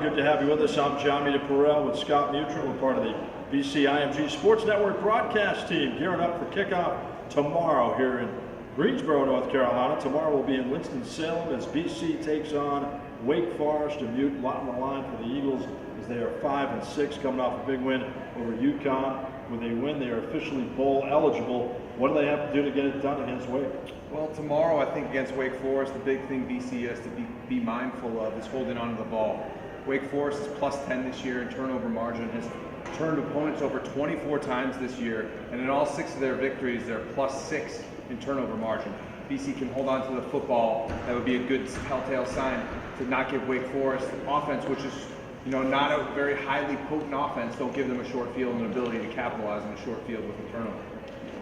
Good to have you with us. I'm John Meterparel with Scott Mutryn. We're part of the BC IMG Sports Network broadcast team, gearing up for kickoff tomorrow here in Greensboro, North Carolina. Tomorrow we'll be in Winston-Salem as BC takes on Wake Forest. A Mute, lot on the line for the Eagles as they are 5-6, coming off a big win over UConn. When they win, they are officially bowl eligible. What do they have to do to get it done against Wake? Well, tomorrow, I think against Wake Forest, the big thing BC has to be mindful of is holding on to the ball. Wake Forest is plus 10 this year in turnover margin, has turned opponents over 24 times this year, and in all 6 of their victories, they're plus 6 in turnover margin. BC can hold on to the football. That would be a good telltale sign to not give Wake Forest offense, which is not a very highly potent offense. Don't give them a short field and an ability to capitalize on a short field with a turnover.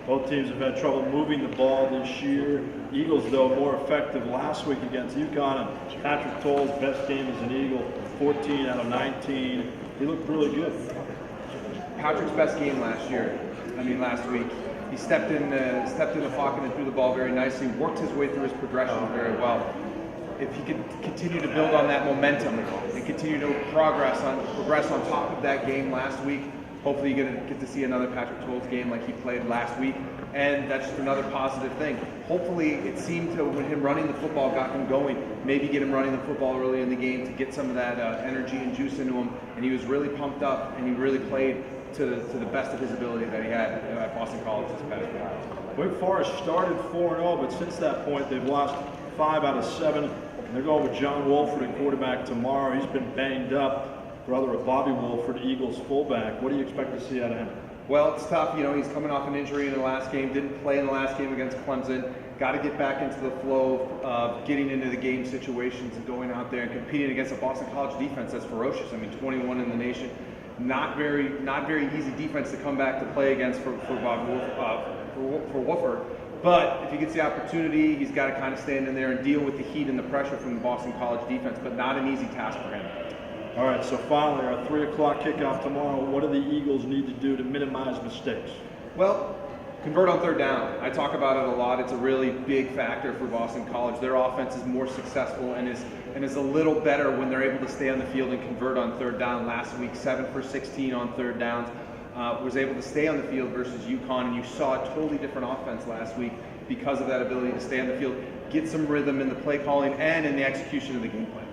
Both teams have had trouble moving the ball this year. Eagles, though, more effective last week against UConn. And Patrick Toll's best game as an Eagle, 14 out of 19. He looked really good. Patrick's best game last week. He stepped in the pocket and threw the ball very nicely, worked his way through his progression very well. If he could continue to build on that momentum and continue to progress on top of that game last week, hopefully you get to see another Patrick Toll's game like he played last week, and that's just another positive thing. Hopefully it seemed to, when him running the football got him going, maybe get him running the football early in the game to get some of that energy and juice into him, and he was really pumped up, and he really played to the best of his ability that he had at Boston College this past week. Wake Forest started 4-0, but since that point they've lost 5 out of 7. And they're going with John Wolford at quarterback tomorrow. He's been banged up. Brother of Bobby Wolford, Eagles fullback. What do you expect to see out of him? Well, it's tough. He's coming off an injury in the last game. Didn't play in the last game against Clemson. Got to get back into the flow of getting into the game situations and going out there and competing against a Boston College defense that's ferocious. 21 in the nation. Not very easy defense to come back to play against for Wolford. But if he gets the opportunity, he's got to kind of stand in there and deal with the heat and the pressure from the Boston College defense, but not an easy task for him. All right, so finally, our 3 o'clock kickoff tomorrow. What do the Eagles need to do to minimize mistakes? Well, convert on third down. I talk about it a lot. It's a really big factor for Boston College. Their offense is more successful and is a little better when they're able to stay on the field and convert on third down. Last week, 7 for 16 on third downs. Was able to stay on the field versus UConn, and you saw a totally different offense last week because of that ability to stay on the field, get some rhythm in the play calling and in the execution of the game plan.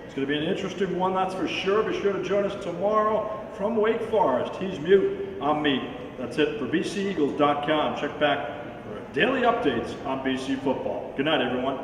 It's going to be an interesting one, that's for sure. Be sure to join us tomorrow from Wake Forest. He's Mute, I'm Me. That's it for BCEagles.com. Check back for daily updates on BC football. Good night, everyone.